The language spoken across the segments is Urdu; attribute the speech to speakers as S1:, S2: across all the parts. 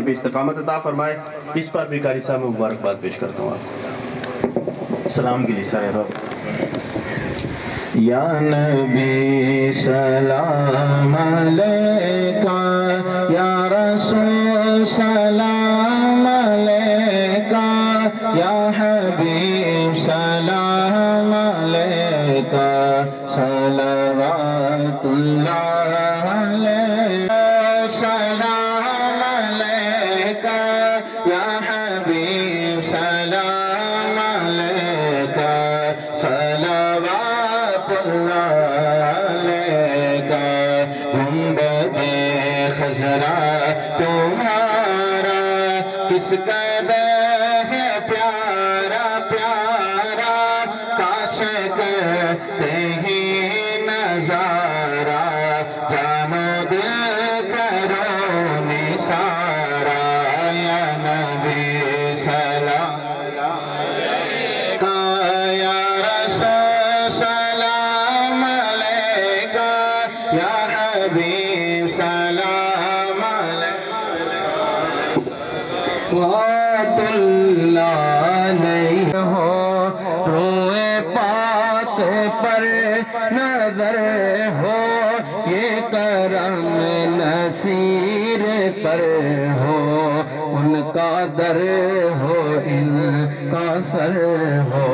S1: بھی استقامت عطا فرمائے. اس پر بھی قاری صاحب میں مبارکباد پیش کرتا ہوں آپ.
S2: سلام کے لیے سارے باب. یا نبی سلام علیکہ، یا رسول سلام علیکہ، یا حبیب سلام علیکہ، صلوات اللہ علیکہ، سلام علیکہ، یا حبیب سلام علیکہ، صلوات اللہ علیکہ. گنبد خضرا تمہارا کس قدر ہے پیارا پیارا، کاش کرتے ہی نظارہ، جان و دل کرو نثارا. یا نبی سلام علیکہ، یا رسول سلام علیکہ، یا حبیب سلام علیکہ. وعد اللہ نہیں ہو روئے پاک پر نظر ہو، یہ کرم نصیر پر ہو، ان کا در ہو ان کا سر ہو.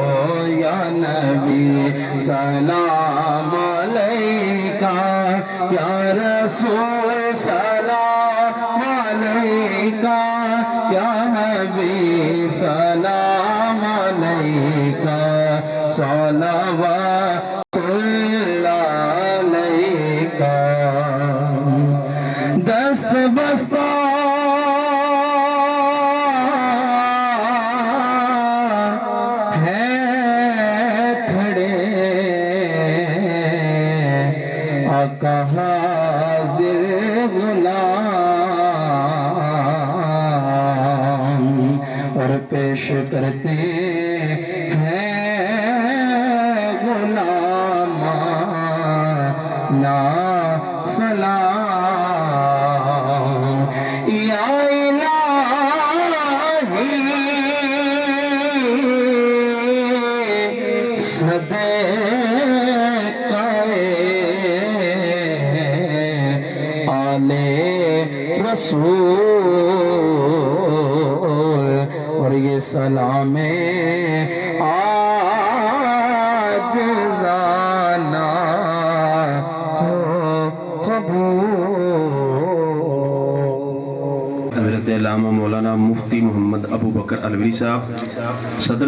S2: یا نبی سلام علیکہ، یا رسول سلام علیکہ، یا حبیب سلام علیکہ، صلوات اللہ علیکہ. دست بستہ ہے کھڑے آقا حاضر غلام، اور پیش کرتے ہیں غلامانہ سلام. یا الہی صدقہ آل رسول، اور یہ سلام عاجزانہ ہو قبول.
S1: حضرت علامہ مولانا مفتی محمد ابو بکر الوری صاحب، صدر